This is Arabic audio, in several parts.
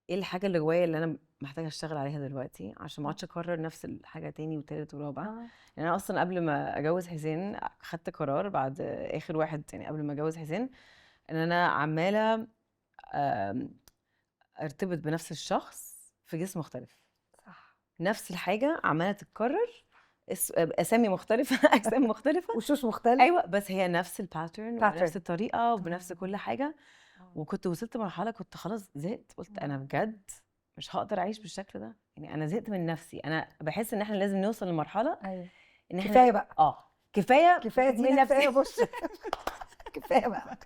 ايه الحاجه اللي جوايا اللي انا محتاجه اشتغل عليها دلوقتي عشان ما اقعدش اكرر نفس الحاجه تاني وتالت ورابع. يعني انا اصلا قبل ما اجوز حسين خدت قرار بعد اخر واحد، يعني قبل ما اجوز حسين، ان انا عماله آم، ارتبط بنفس الشخص في جسم مختلف. صح. نفس الحاجه عماله تتكرر، اسامي مختلفه اجسام مختلفه. وشوش مختلف. ايوه، بس هي نفس الباترن وبنفس pattern. الطريقه وبنفس كل حاجه. وكنت وصلت مرحله كنت خلاص زهقت، قلت انا بجد مش هقدر اعيش بالشكل ده. يعني انا زهقت من نفسي. انا بحس ان احنا لازم نوصل لمرحله ايوه ان احنا كفايه بقى. كفايه كفايه من دينا، نفسي. كفايه بص. كفايه بقى.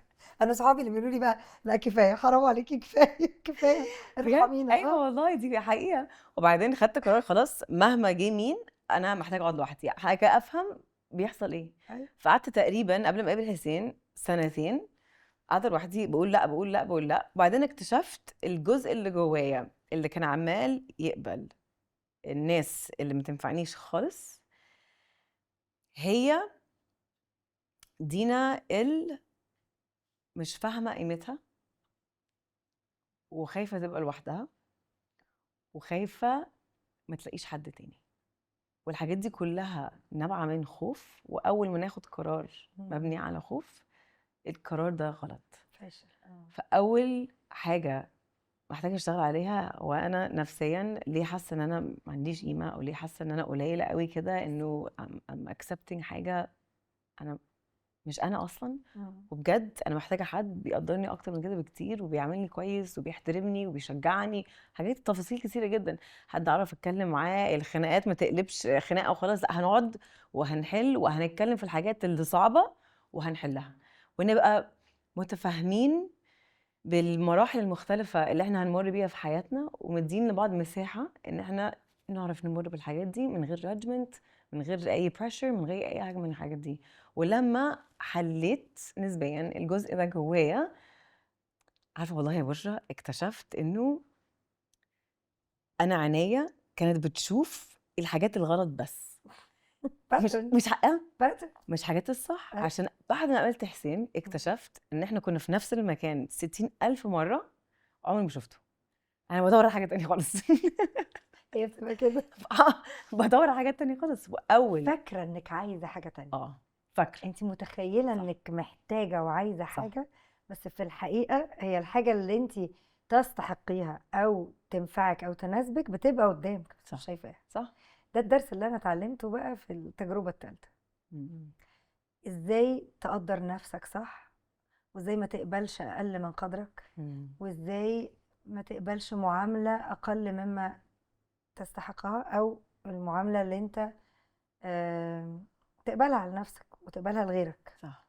انا صحابي اللي بيقولوا لي بقى لا كفايه، حرام عليكي، كفايه كفايه، بجد ارحمينا. ايوه والله دي حقيقه. وبعدين خدت قرار خلاص مهما جه مين، انا محتاجه اقعد لوحدي حاجه افهم بيحصل ايه. أيوة. فقعدت تقريبا قبل ما اقابل حسين سنتين قاعده لوحدي بقول لا بقول لا بقول لا. وبعدين اكتشفت الجزء اللي جوايا اللي كان عمال يقبل الناس اللي ما تنفعنيش خالص، هي دينا اللي مش فاهمه قيمتها وخايفه تبقى لوحدها وخايفه ما تلاقيش حد تاني. والحاجات دي كلها نابعه من خوف، واول ما ناخد قرار مبني على خوف القرار ده غلط. فاشل. فاول حاجه محتاجه اشتغل عليها وانا نفسيا ليه حاسه ان انا ما عنديش قيمه، او ليه حاسه ان انا قليله قوي كده، انه I'm accepting حاجه انا مش انا اصلا. وبجد انا محتاجه حد بيقدرني اكتر من كده بكتير وبيعاملني كويس وبيحترمني وبيشجعني. حاجات تفاصيل كتيره جدا. حد اعرف اتكلم معاه الخناقات ما تقلبش خناقه وخلاص، لا هنقعد وهنحل وهنتكلم في الحاجات اللي صعبه وهنحلها، ونبقى متفاهمين بالمراحل المختلفة اللي احنا هنمر بيها في حياتنا، ومدين لبعض مساحة ان احنا نعرف نمر بالحاجات دي من غير جادجمنت، من غير اي بريشر، من غير اي حاجة من الحاجات دي. ولما حليت نسبيا الجزء ده جوايا، عارفة والله يا بشرى اكتشفت انه انا عينيا كانت بتشوف الحاجات الغلط بس، مش حقها، مش حاجات الصح. عشان بعد ما قابلت حسين اكتشفت ان احنا كنا في نفس المكان 60,000 مرة عمري ما شفته. انا بدور على حاجه تانية خالص. هي بتبقى كده. بدور على حاجات تانية خالص. واول فاكره انك عايزه حاجه تانية. فاكره انت متخيله صح. انك محتاجه وعايزه صح. حاجه، بس في الحقيقه هي الحاجه اللي انت تستحقيها او تنفعك او تناسبك بتبقى قدامك بس مش شايفاها. صح. ده الدرس اللي انا اتعلمته بقى في التجربه الثالثه. ازاي تقدر نفسك صح، وازاي ما تقبلش اقل من قدرك، وازاي ما تقبلش معامله اقل مما تستحقها، او المعامله اللي انت تقبلها على نفسك وتقبلها لغيرك. صح.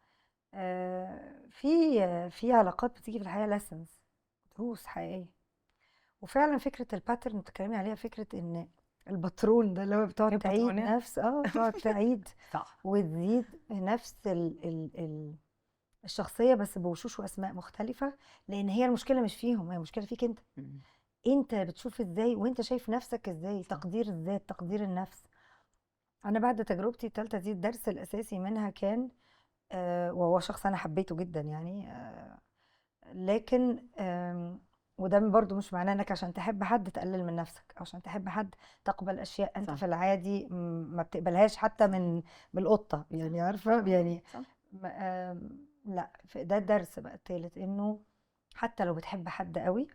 في علاقات بتيجي في الحياه lessons، دروس حقيقيه. وفعلا فكره الباترن اللي بتتكلمي عليها، فكره ان الباترون ده اللي هو بتقعد تعيد نفس تقعد تعيد صح. وتزيد نفس الشخصيه بس بوشوش واسماء مختلفه. لان هي المشكله مش فيهم، هي المشكله فيك انت. انت بتشوف ازاي وانت شايف نفسك ازاي. تقدير الذات، تقدير النفس. انا بعد تجربتي الثالثه دي الدرس الاساسي منها كان وهو شخص انا حبيته جدا يعني، لكن وده برضو مش معناه انك عشان تحب حد تقلل من نفسك، او عشان تحب حد تقبل اشياء انت صح. في العادي ما بتقبلهاش حتى من القطه يعني، عارفه يعني. لا ده الدرس بقى الثالث، انه حتى لو بتحب حد قوي،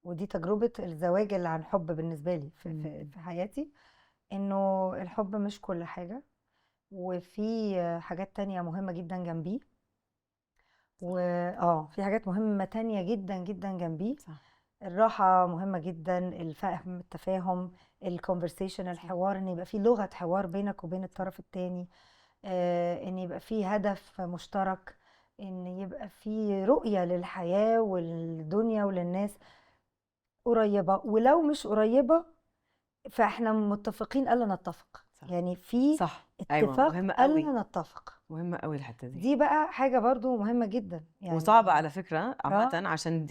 ودي تجربه الزواج اللي عن حب بالنسبه لي في حياتي، انه الحب مش كل حاجه، وفي حاجات تانية مهمة جدا جنبيه. في حاجات مهمة تانية جدا جدا جنبيه. صح. الراحة مهمة جدا، الفهم، التفاهم، الكونفرسيشن، الحوار، ان يبقى في لغة حوار بينك وبين الطرف التاني، ان يبقى في هدف مشترك، ان يبقى في رؤية للحياة والدنيا وللناس قريبة. ولو مش قريبة فاحنا متفقين الا نتفق. صح. يعني في صح. اتفاق مهمه قوي، الا نتفق. مهمه قوي الحته دي. دي بقى حاجة برضو مهمة جدا يعني. وصعبه على فكره عامه، عشان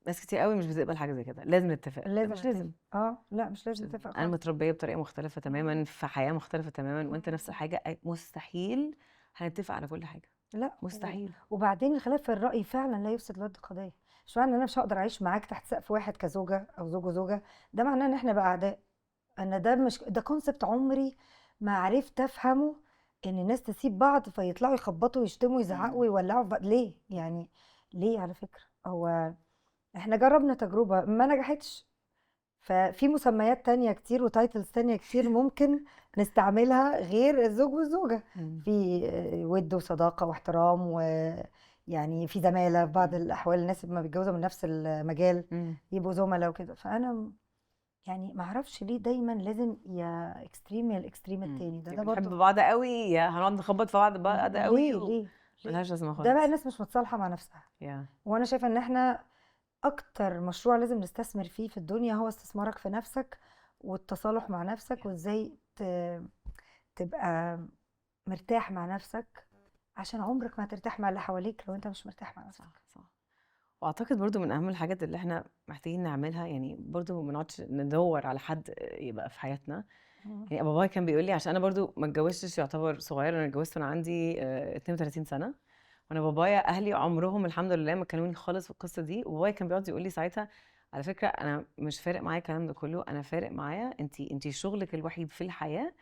ناس كتير قوي مش بتقبل حاجه زي كده. لازم نتفق. مش لازم. لا مش لازم نتفق انا خالص. متربيه بطريقه مختلفه تماما، في حياه مختلفه تماما، وانت نفس الحاجه. مستحيل هنتفق على كل حاجه. لا مستحيل. وبعدين الخلاف في الرأي فعلا لا يفسد للود قضية. مش معنى ان انا مش هقدر اعيش معاك تحت سقف واحد كزوجه او زوج وزوجه ده معناه ان احنا بقى اعداء. انا ده مش ده كونسبت عمري ما عرفت افهمه، ان الناس تسيب بعض فيطلعوا يخبطوا ويشتموا ويزعقوا ويولعوا في بعض. ليه يعني؟ ليه؟ على فكره هو احنا جربنا تجربه ما نجحتش، ففي مسميات تانية كتير وتايتلز تانية كتير ممكن نستعملها غير الزوج والزوجة. في ود وصداقة واحترام، ويعني في زمالة في بعض الأحوال، الناس لما بيتجوزوا من نفس المجال يبقوا زملاء وكده. فأنا يعني معرفش ليه دايما لازم يا اكستريم يا الاكستريم التاني ده بنحب برضه. بعض قوي يا هنقعد نخبط في بعض قوي ليه ملهاش لازمه ده بقى خالص. الناس مش متصالحة مع نفسها. وانا شايفة ان احنا اكتر مشروع لازم نستثمر فيه في الدنيا هو استثمارك في نفسك والتصالح مع نفسك، وازاي تبقى مرتاح مع نفسك، عشان عمرك ما هترتاح مع اللي حواليك لو انت مش مرتاح مع نفسك. صح. واعتقد برضو من اهم الحاجات اللي احنا محتاجين نعملها، يعني برضو ما نقعدش ندور على حد يبقى في حياتنا. يعني بابايا كان بيقول لي، عشان انا برضو ما اتجوزتش يعتبر صغير، انا اتجوزت وانا عندي 32 سنه. وانا بابايا اهلي عمرهم الحمد لله ما كلموني خالص في القصه دي. وبابايا كان بيقعد يقول لي ساعتها، على فكره انا مش فارق معايا الكلام ده كله، انا فارق معايا انت شغلك الوحيد في الحياه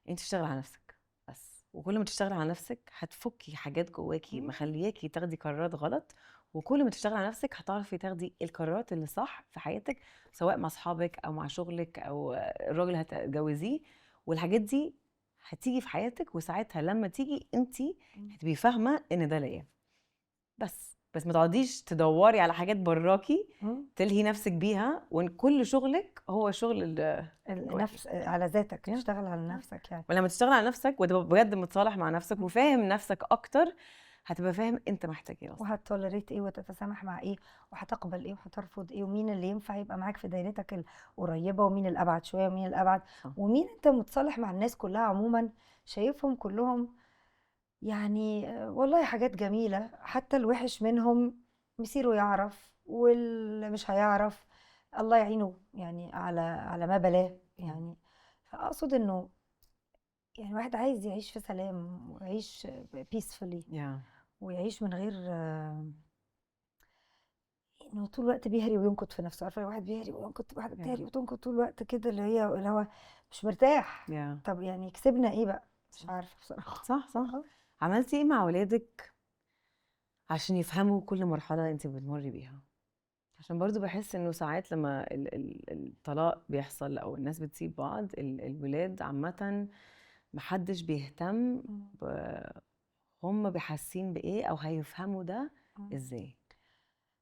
انت تشتغل على نفسك بس. وكل ما تشتغل على نفسك هتفكي حاجات جواكي مخلياكي تاخدي قرارات غلط، وكل ما تشتغل على نفسك هتعرفي تاخدي القرارات اللي صح في حياتك، سواء مع اصحابك او مع شغلك او الراجل هتتجوزيه. والحاجات دي هتيجي في حياتك، وساعتها لما تيجي انت هتبقي فاهمه ان ده ليا. بس ما تقعديش تدوري على حاجات براكي تلهي نفسك بيها، وان كل شغلك هو شغل النفس على ذاتك، تشتغل على نفسك يعني. ولما تشتغل على نفسك وتبقى بجد متصالح مع نفسك وفاهم نفسك اكتر، هتبقى فاهم انت محتاج ايه اصلا، وهتولريت ايه وتتسامح مع ايه، وهتقبل ايه وهترفض ايه، ومين اللي ينفع يبقى معاك في دايرتك القريبه، ومين الابعد شويه ومين الابعد، ومين انت متصالح مع الناس كلها عموما شايفهم كلهم يعني والله حاجات جميله، حتى الوحش منهم مسيره يعرف، واللي مش هيعرف الله يعينه يعني على ما بلاه يعني. فاقصد انه يعني واحد عايز يعيش في سلام ويعيش بيسفولي ويعيش من غير انه طول الوقت بيهري وينكت في نفسه. عارفه واحد بيهري وينكت، واحد بتهري وتنكت طول الوقت كده، اللي هو مش مرتاح. طب يعني كسبنا ايه بقى؟ مش عارفه بصراحه. صح. عملتي ايه مع ولادك عشان يفهموا كل مرحله انت بتمري بيها؟ عشان برضو بحس انه ساعات لما الطلاق بيحصل او الناس بتسيب بعض، الولاد عامه محدش بيهتم هم بيحسين بايه او هيفهموا ده ازاي.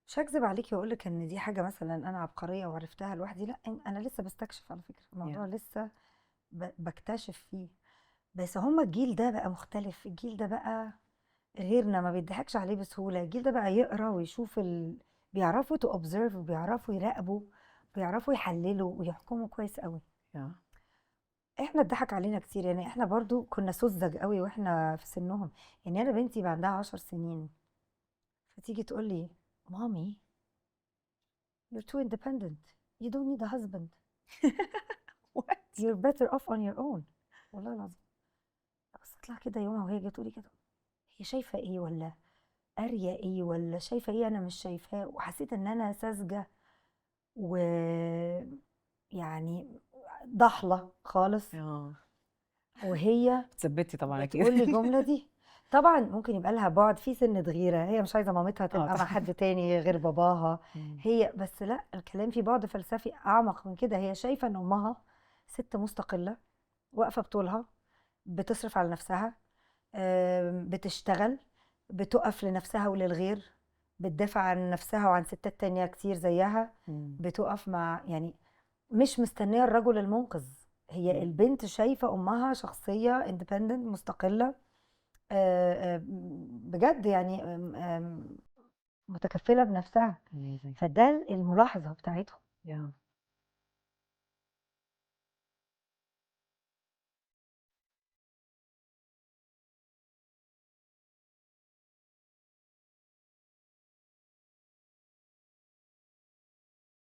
مش هكذب عليكي واقول لك ان دي حاجه مثلا انا عبقريه وعرفتها لوحدي، لا انا لسه بستكشف على فكره الموضوع لسه بكتشف فيه. بس هما الجيل ده بقى مختلف، الجيل ده بقى غيرنا، ما بيضحكش عليه بسهوله. الجيل ده بقى يقرا ويشوف بيعرفوا تو اوبزرف، وبيعرفوا يراقبوا، بيعرفوا يحللوا ويحكموا كويس قوي. احنا اتضحك علينا كتير يعني، احنا برضو كنا سذج قوي واحنا في سنهم. يعني انا بنتي بقى عندها 10 سنين، فتيجي تقول لي مامي you're too independent, you don't need a husband. What? you're better off on your own. والله العظيم. بس اطلع كده يومها وهي جايه تقولي كده، هي شايفه ايه ولا قاريه ايه ولا شايفه ايه انا مش شايفاه؟ وحسيت ان انا ساذجه و يعني ضحله خالص. وهي ثبتي طبعا اكيد بتقول لي الجمله دي. طبعا ممكن يبقى لها بعد في سنه غيره، هي مش عايزه مامتها تبقى مع حد تاني غير باباها هي، بس لا الكلام فيه بعد فلسفي اعمق من كده. هي شايفه ان امها ست مستقله واقفه بطولها، بتصرف على نفسها، بتشتغل، بتقف لنفسها وللغير، بتدافع عن نفسها وعن ستات تانية كتير زيها، بتقف مع يعني مش مستنيه الرجل المنقذ. هي البنت شايفه امها شخصيه اندبندنت مستقله بجد يعني متكفله بنفسها. فده الملاحظه بتاعتهم.